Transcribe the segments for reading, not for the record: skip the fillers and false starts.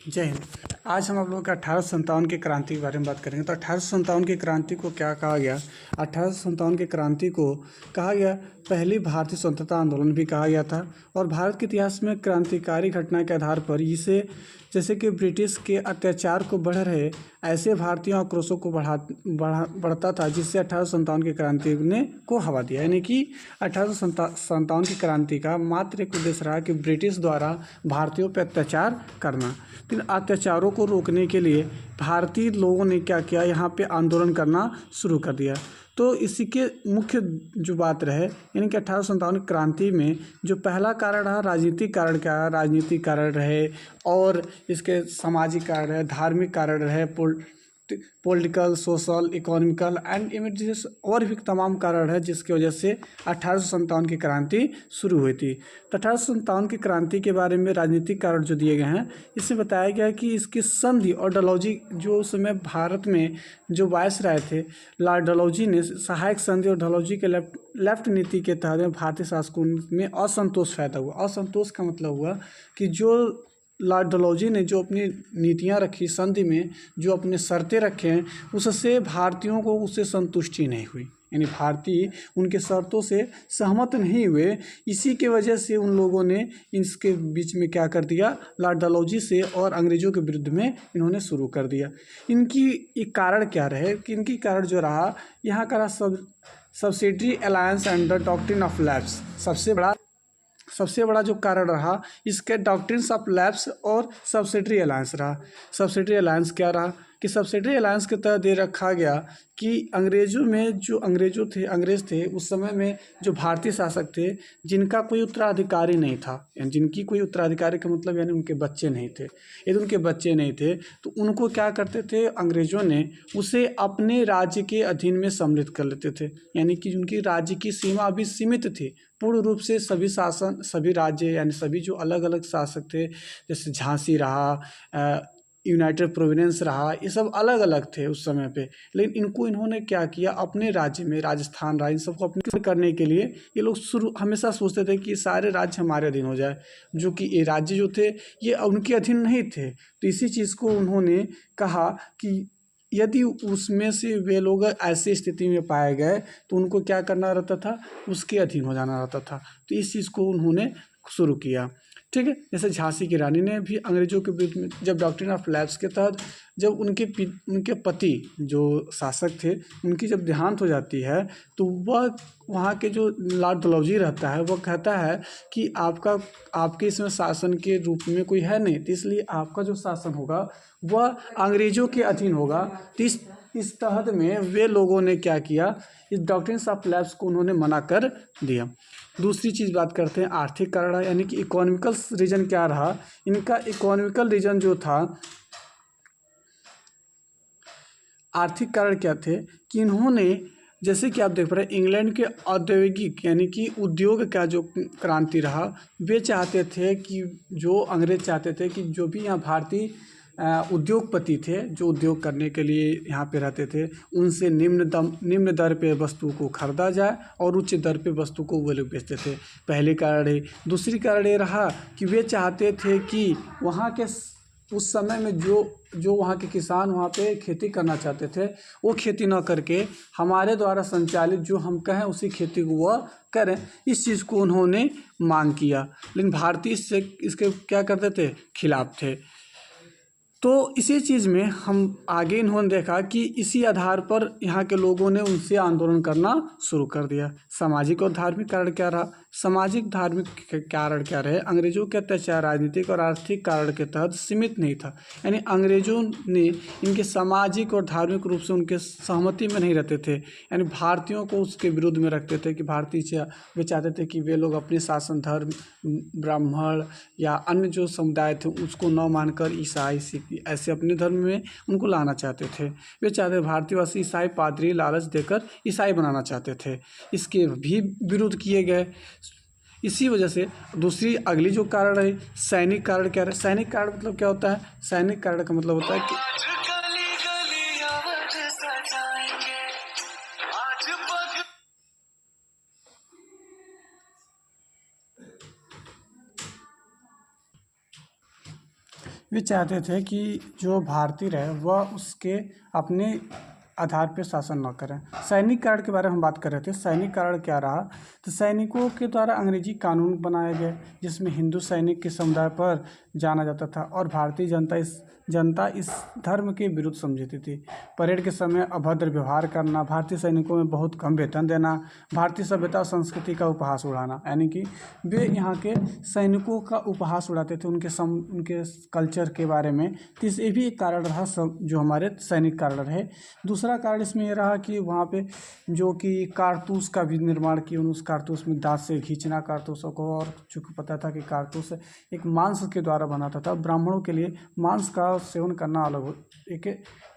जय हिंद। आज हम आप लोगों के 1857 की क्रांति के बारे में बात करेंगे। तो 1857 की क्रांति को क्या कहा गया? 1857 की क्रांति को कहा गया पहली भारतीय स्वतंत्रता आंदोलन भी कहा गया था। और भारत के इतिहास में क्रांतिकारी घटना के आधार पर इसे, जैसे कि ब्रिटिश के अत्याचार को बढ़ रहे ऐसे भारतीय आक्रोशों को बढ़ता था, जिससे 1857 की क्रांति ने को हवा दिया। यानी कि 1857 की क्रांति का मात्र एक उद्देश्य रहा कि ब्रिटिश द्वारा भारतीयों पर अत्याचार करना। इन अत्याचारों को रोकने के लिए भारतीय लोगों ने क्या किया, यहाँ पे आंदोलन करना शुरू कर दिया। तो इसी के मुख्य जो बात रहे, यानी कि 1857 क्रांति में जो पहला कारण रहा राजनीतिक कारण, क्या राजनीतिक कारण रहे और इसके सामाजिक कारण रहे, धार्मिक कारण रहे, political, social, economical and immediate और भी तमाम कारण है, जिसकी वजह से 1857 की क्रांति शुरू हुई थी। तो 1857 की क्रांति के बारे में राजनीतिक कारण जो दिए गए हैं, इसमें बताया गया कि इसकी संधि और डलहौजी, जो उस समय भारत में जो वायसराय थे, लॉर्ड डलहौजी ने सहायक संधि और डलहौजी के लेफ्ट नीति के तहत भारतीय शासकों में असंतोष पैदा हुआ। असंतोष का मतलब हुआ कि जो लॉर्ड डलहौजी ने जो अपनी नीतियां रखी संधि में, जो अपने शर्तें रखे हैं, उससे भारतीयों को उससे संतुष्टि नहीं हुई। यानी भारतीय उनके शर्तों से सहमत नहीं हुए। इसी के वजह से उन लोगों ने इसके बीच में क्या कर दिया, लॉर्ड डलहौजी से और अंग्रेजों के विरुद्ध में इन्होंने शुरू कर दिया। इनकी एक कारण क्या रहे कि इनकी कारण जो रहा, यहाँ का subsidiary alliance and the doctrine of lapse सबसे बड़ा जो कारण रहा, इसके डॉक्ट्रिन्स ऑफ लैप्स और सब्सिडरी अलायंस रहा। सब्सिडरी अलायंस क्या रहा कि सब्सिडरी अलायंस के तहत दे रखा गया कि अंग्रेज़ों में जो अंग्रेज़ थे उस समय में, जो भारतीय शासक थे, जिनका कोई उत्तराधिकारी नहीं था, यानी जिनकी कोई उत्तराधिकारी का मतलब यानी उनके बच्चे नहीं थे। यदि उनके बच्चे नहीं थे तो उनको क्या करते थे अंग्रेज़ों ने, उसे अपने राज्य के अधीन में सम्मिलित कर लेते थे। यानी कि उनकी राज्य की सीमा अभी सीमित थी। पूर्ण रूप से सभी राज्य, यानी सभी जो अलग अलग शासक थे, जैसे झांसी रहा, यूनाइटेड प्रोविडेंस रहा, ये सब अलग अलग थे उस समय पे। लेकिन इनको इन्होंने क्या किया, अपने राज्य में राजस्थान राज्य, इन सबको अपने करने के लिए ये लोग हमेशा सोचते थे कि सारे राज्य हमारे अधीन हो जाए, जो कि ये राज्य जो थे ये उनके अधीन नहीं थे। तो इसी चीज़ को उन्होंने कहा कि यदि उसमें से वे लोग ऐसी स्थिति में पाए गए तो उनको क्या करना रहता था, उसके अधीन हो जाना रहता था। तो इस चीज़ को उन्होंने शुरू किया। ठीक है, जैसे झांसी की रानी ने भी अंग्रेजों के विरुद्ध में, जब डॉक्ट्रिन ऑफ लैप्स के तहत जब उनके पति जो शासक थे, उनकी जब देहांत हो जाती है, तो वह वहाँ के जो लॉर्ड डलहौजी रहता है, वह कहता है कि आपके इसमें शासन के रूप में कोई है नहीं, तो इसलिए आपका जो शासन होगा वह अंग्रेजों के अधीन होगा। तो इस तहत में वे लोगों ने क्या किया, इस डॉक्ट्रिन्स ऑफ लैप्स को उन्होंने मना कर दिया। दूसरी चीज़ बात करते हैं आर्थिक कारण, यानी कि इकोनॉमिकल रीजन क्या रहा। इनका इकोनॉमिकल रीजन जो था, आर्थिक कारण क्या थे कि इन्होंने, जैसे कि आप देख पा रहे हैं, इंग्लैंड के औद्योगिक यानी कि उद्योग का जो क्रांति रहा, वे चाहते थे कि जो अंग्रेज चाहते थे कि जो भी यहाँ भारतीय उद्योगपति थे, जो उद्योग करने के लिए यहाँ पे रहते थे, उनसे निम्न दर पे वस्तु को खरीदा जाए और उच्च दर पे वस्तु को वो लोग बेचते थे। पहले कारण है। दूसरी कारण ये रहा कि वे चाहते थे कि वहाँ के उस समय में जो वहाँ के किसान वहाँ पे खेती करना चाहते थे, वो खेती ना करके हमारे द्वारा संचालित जो हम कहें उसी खेती को वह करें। इस चीज़ को उन्होंने मांग किया, लेकिन भारतीय इसके क्या करते थे, खिलाफ थे। तो इसी चीज़ में हम आगे इन्होंने देखा कि इसी आधार पर यहाँ के लोगों ने उनसे आंदोलन करना शुरू कर दिया। सामाजिक और धार्मिक कारण क्या रहा? सामाजिक धार्मिक कारण क्या रहे? अंग्रेजों के अत्याचार राजनीतिक और आर्थिक कारण के तहत सीमित नहीं था। यानी अंग्रेजों ने इनके सामाजिक और धार्मिक रूप से उनके सहमति में नहीं रहते थे, यानी भारतीयों को उसके विरुद्ध में रखते थे कि वे चाहते थे कि वे लोग अपने शासन धर्म, ब्राह्मण या अन्य जो समुदाय थे उसको न मानकर ईसाई ऐसे अपने धर्म में उनको लाना चाहते थे। वे चाहते भारतीयवासी ईसाई पादरी लालच देकर ईसाई बनाना चाहते थे, इसके भी विरुद्ध किए गए। इसी वजह से दूसरी अगली जो कारण है, सैनिक कारण क्या है? सैनिक कारण मतलब क्या होता है? सैनिक कारण का मतलब होता है कि वे चाहते थे कि जो भारतीय रहे वह उसके अपने आधार पर शासन न करें। सैनिक कारण के बारे में हम बात कर रहे थे। सैनिक कारण क्या रहा, तो सैनिकों के द्वारा अंग्रेजी कानून बनाए गए जिसमें हिंदू सैनिक के समुदाय पर जाना जाता था और भारतीय जनता इस धर्म के विरुद्ध समझती थी। परेड के समय अभद्र व्यवहार करना, भारतीय सैनिकों में बहुत कम वेतन देना, भारतीय सभ्यता और संस्कृति का उपहास उड़ाना, यानी कि वे यहाँ के सैनिकों का उपहास उड़ाते थे उनके कल्चर के बारे में। तो ये भी एक कारण रहा जो हमारे सैनिक कारण रहे। दूसरा कारण इसमें यह रहा कि वहाँ पे जो कि कारतूस का भी निर्माण किया, उस कारतूस में दांत से खींचना कारतूसों को, और चूँकि पता था कि कारतूस एक मांस के द्वारा बनाता था, ब्राह्मणों के लिए मांस का सेवन करना अलग एक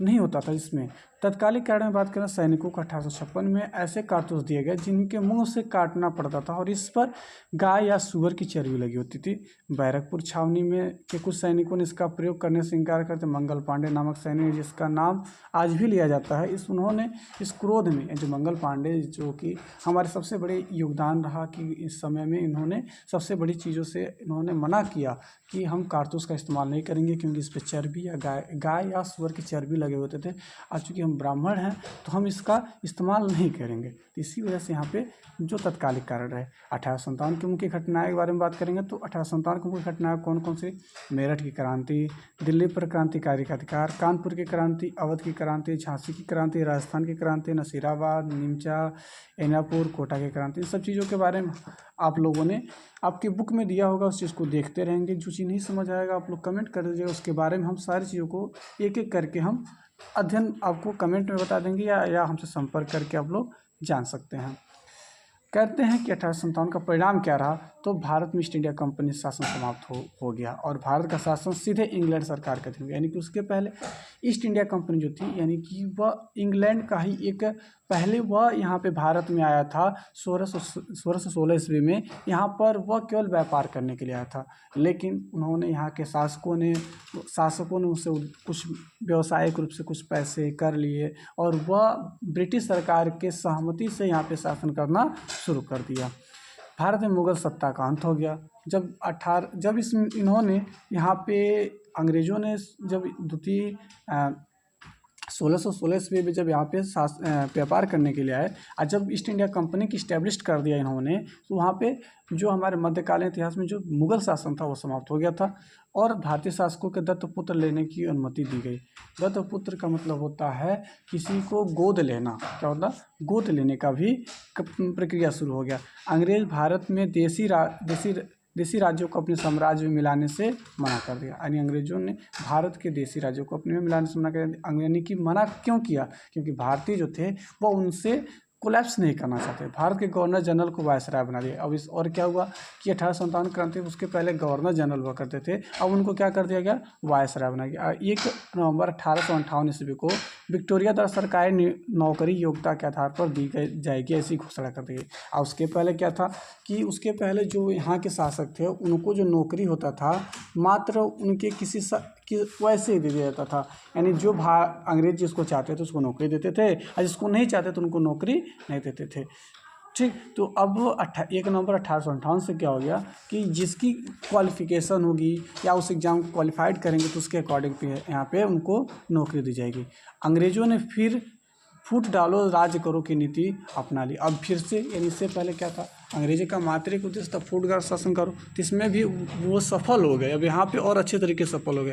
नहीं होता था। इसमें तत्कालिक कारण में बात करें, सैनिकों को 1856 में ऐसे कारतूस दिए गए जिनके मुंह से काटना पड़ता था और इस पर गाय या सुअर की चर्बी लगी होती थी। बैरकपुर छावनी में के कुछ सैनिकों ने इसका प्रयोग करने से इनकार करते। मंगल पांडे नामक सैनिक जिसका नाम आज भी लिया जाता है, उन्होंने इस क्रोध में, जो मंगल पांडे जो कि हमारे सबसे बड़े योगदान रहा कि इस समय में इन्होंने सबसे बड़ी चीज़ों से इन्होंने मना किया कि हम कारतूस का इस्तेमाल नहीं करेंगे क्योंकि इस पर चर्बी या गाय या सुअर की चर्बी लगे होते थे। आज चूँकि हम ब्राह्मण हैं तो हम इसका इस्तेमाल नहीं करेंगे। तो इसी वजह से यहाँ पे जो तत्कालिक कारण रहे। 1857 की मुख्य घटनाएं के बारे में बात करेंगे तो 1857 की मुख्य घटनाएं कौन कौन सी? मेरठ की क्रांति, दिल्ली पर क्रांतिकारी का अधिकार, कानपुर की क्रांति, अवध की क्रांति, झांसी की क्रांति, राजस्थान की क्रांति, नसीराबाद, नीमचा, एनापुर, कोटा की क्रांति। इन सब चीज़ों के बारे में आप लोगों ने आपकी बुक में दिया होगा, उस चीज़ को देखते रहेंगे। जो चीज़ नहीं समझ आएगा आप लोग कमेंट कर दीजिएगा, उसके बारे में हम सारी चीज़ों को एक एक करके हम अध्ययन आपको कमेंट में बता देंगे या हमसे संपर्क करके आप लोग जान सकते हैं। कहते हैं कि 1857 का परिणाम क्या रहा, तो भारत में ईस्ट इंडिया कंपनी शासन समाप्त हो गया और भारत का शासन सीधे इंग्लैंड सरकार का था। यानी कि उसके पहले ईस्ट इंडिया कंपनी जो थी, यानी कि वह इंग्लैंड का ही एक, पहले वह यहाँ पे भारत में आया था 1616 ईस्वी में। यहाँ पर वह केवल व्यापार करने के लिए आया था, लेकिन उन्होंने यहाँ के शासकों ने उससे कुछ व्यावसायिक रूप से कुछ पैसे कर लिए और वह ब्रिटिश सरकार के सहमति से यहाँ पे शासन करना शुरू कर दिया। भारत में मुगल सत्ता का अंत हो गया। इन्होंने यहाँ पे अंग्रेज़ों ने जब 1616 ईस्वी में जब यहाँ पे व्यापार करने के लिए आए और जब ईस्ट इंडिया कंपनी की इस्टेब्लिश कर दिया इन्होंने, तो वहाँ पे जो हमारे मध्यकालीन इतिहास में जो मुगल शासन था वो समाप्त हो गया था और भारतीय शासकों के दत्तपुत्र लेने की अनुमति दी गई। दत्तपुत्र का मतलब होता है किसी को गोद लेना। क्या होता? गोद लेने का भी प्रक्रिया शुरू हो गया। अंग्रेज भारत में देसी राज्यों को अपने साम्राज्य में मिलाने से मना कर दिया। यानी अंग्रेजों ने भारत के देसी राज्यों को अपने में मिलाने से मना कर दिया। यानी कि मना क्यों किया? क्योंकि भारतीय जो थे वो उनसे कोलैप्स नहीं करना चाहते। भारत के गवर्नर जनरल को वायसराय बना दिया। अब इस और क्या हुआ कि 1857 क्रांति, उसके पहले गवर्नर जनरल हुआ करते थे, अब उनको क्या कर दिया गया? वायसराय बना गया। 1 नवंबर 1858 ईस्वी को विक्टोरिया द्वारा सरकारी नौकरी योग्यता के आधार पर दी जाएगी, ऐसी घोषणा कर दी गई। और उसके पहले क्या था कि उसके पहले जो यहाँ के शासक थे उनको जो नौकरी होता था मात्र उनके कि वैसे ही दे दिया जाता था। यानी जो अंग्रेज जिसको चाहते थे उसको नौकरी देते थे और जिसको नहीं चाहते तो उनको नौकरी नहीं देते थे। ठीक, तो अब 1 नवंबर 1858 से क्या हो गया कि जिसकी क्वालिफ़िकेशन होगी या उस एग्ज़ाम को क्वालिफाइड करेंगे तो उसके अकॉर्डिंग पे यहाँ पे उनको नौकरी दी जाएगी। अंग्रेज़ों ने फिर फूट डालो राज करो की नीति अपना ली। अब फिर से, यानी इससे पहले क्या था, अंग्रेजी का मात्रिक उद्देश्य था फूट डालो शासन करो, तो इसमें भी वो सफल हो गए। अब यहाँ पे और अच्छे तरीके से सफल हो गए।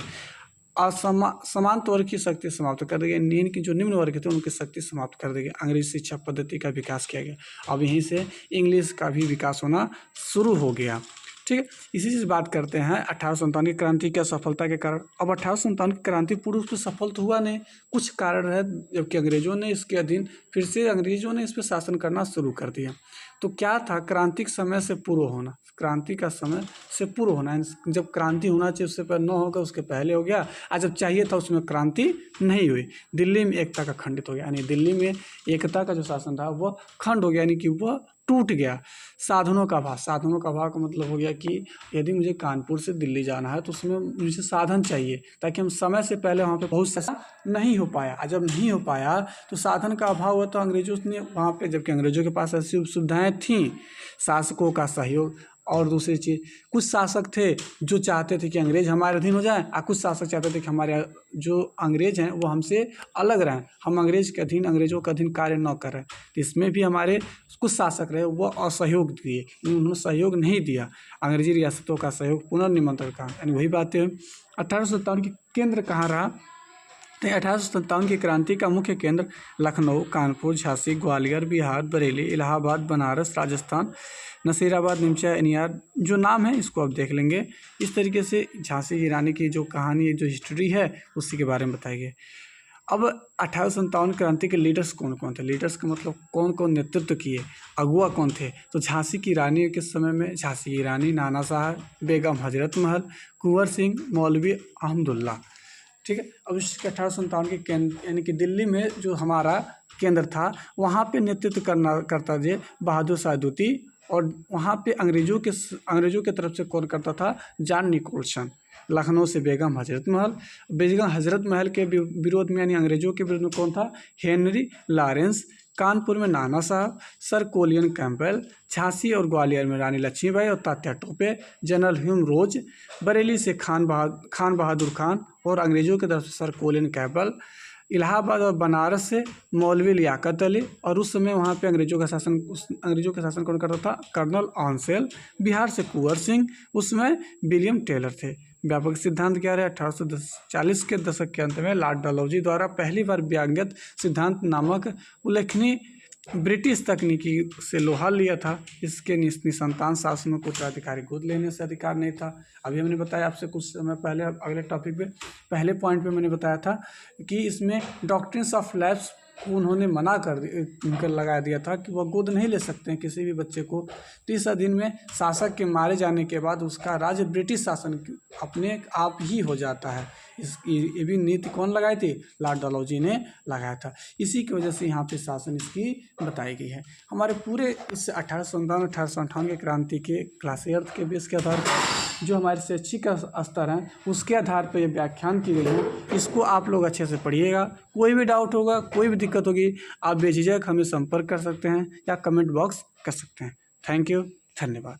समान वर्ग की शक्ति समाप्त कर दी गई। नीन की जो निम्न वर्ग थे उनकी शक्ति समाप्त कर दी गई। अंग्रेजी शिक्षा पद्धति का विकास किया गया। अब यहीं से इंग्लिश का भी विकास होना शुरू हो गया। ठीक है, इसी से बात करते हैं 1857 की क्रांति की असफलता के कारण। अब 1857 की क्रांति पूर्ण रूप से सफल तो हुआ नहीं, कुछ कारण है, जबकि अंग्रेजों ने इसके अधीन फिर से अंग्रेजों ने इस पर शासन करना शुरू कर दिया। तो क्या था? क्रांति के समय से पूर्व होना, क्रांति का समय से पूर्व होना। जब क्रांति होना चाहिए उससे पहले न होगा, उसके पहले हो गया, और जब चाहिए था उसमें क्रांति नहीं हुई। दिल्ली में एकता का खंडित हो गया, यानी दिल्ली में एकता का जो शासन था वह खंड हो गया, यानी कि वह टूट गया। साधनों का अभाव का मतलब हो गया कि यदि मुझे कानपुर से दिल्ली जाना है तो उसमें मुझे साधन चाहिए ताकि हम समय से पहले वहाँ पे पहुँच सकें। नहीं हो पाया, और जब नहीं हो पाया तो साधन का अभाव हुआ तो अंग्रेजों ने वहाँ पे, जबकि अंग्रेजों के पास ऐसी सुविधाएं थीं, शासकों का सहयोग, और दूसरी चीज़, कुछ शासक थे जो चाहते थे कि अंग्रेज हमारे अधीन हो जाएं, और कुछ शासक चाहते थे कि हमारे जो अंग्रेज हैं वो हमसे अलग रहें, हम अंग्रेजों के अधीन कार्य न करें। तो इसमें भी हमारे कुछ शासक रहे वो असहयोग दिए, उन्होंने सहयोग नहीं दिया, अंग्रेजी रियासतों का सहयोग पुनर्निमंत्रण का। यानी वही बातें 1857 की केंद्र कहाँ रहा, तो 1857 की क्रांति का मुख्य केंद्र लखनऊ, कानपुर, झांसी, ग्वालियर, बिहार, बरेली, इलाहाबाद, बनारस, राजस्थान, नसीराबाद, निमचा, एनियार, जो नाम है इसको आप देख लेंगे। इस तरीके से झांसी की रानी की जो कहानी, जो हिस्ट्री है उसी के बारे में बताइए। अब 1857 क्रांति के लीडर्स कौन कौन थे, लीडर्स का मतलब कौन कौन नेतृत्व किए, अगुआ कौन थे। तो झांसी की रानी के समय में झांसी की रानी नाना साहब, बेगम हजरत महल, कुंवर सिंह, मौलवी अहमदुल्ला। ठीक है। अब इसके 1857 के केंद्र यानी कि दिल्ली में जो हमारा केंद्र था वहाँ पे नेतृत्व करता जे बहादुर शाह द्वितीय, और वहाँ पे अंग्रेजों के तरफ से कौन करता था, जॉन निकोलसन। लखनऊ से बेगम हजरत महल के विरोध में यानी अंग्रेजों के विरोध में कौन था, हेनरी लॉरेंस। कानपुर में नाना साहब, सर कोलियन कैंपबेल। झांसी और ग्वालियर में रानी लक्ष्मीबाई और तात्या टोपे, जनरल ह्यूम रोज। बरेली से खान बहादुर खान और अंग्रेजों की तरफ से सर कोलियन कैंपबेल। इलाहाबाद और बनारस से मौलवी लियाकत अली, और उस समय वहाँ पे अंग्रेजों का शासन कौन करता था, कर्नल ऑनसेल। बिहार से कुंवर सिंह, उसमें विलियम टेलर थे। व्यापक सिद्धांत क्या रहे, 1840 के दशक के अंत में लॉर्ड डलहौजी द्वारा पहली बार व्यंग्यत सिद्धांत नामक उल्लेखनीय ब्रिटिश तकनीकी से लोहा लिया था। इसके निसंतान शासनों को उत्तराधिकारी गोद लेने से अधिकार नहीं था। अभी हमने बताया आपसे कुछ समय पहले, अगले टॉपिक पे पहले पॉइंट पे मैंने बताया था कि इसमें डॉक्ट्रिन्स ऑफ लैप्स को उन्होंने मना कर लगा दिया था कि वह गोद नहीं ले सकते हैं किसी भी बच्चे को। तो इस अधीन में शासक के मारे जाने के बाद उसका राज्य ब्रिटिश शासन अपने आप ही हो जाता है। ये भी नीति कौन लगाई थी, लॉर्ड डलहौजी ने लगाया था। इसी की वजह से यहाँ पे शासन इसकी बताई गई है। हमारे पूरे इस 1857 के क्रांति के क्लासी अर्थ के बेस के आधार पर जो हमारे शैक्षिक स्तर हैं उसके आधार पर ये व्याख्यान की गई है। इसको आप लोग अच्छे से पढ़िएगा। कोई भी डाउट होगा, कोई भी दिक्कत होगी, आप बेझिझक हमें संपर्क कर सकते हैं या कमेंट बॉक्स कर सकते हैं। थैंक यू, धन्यवाद।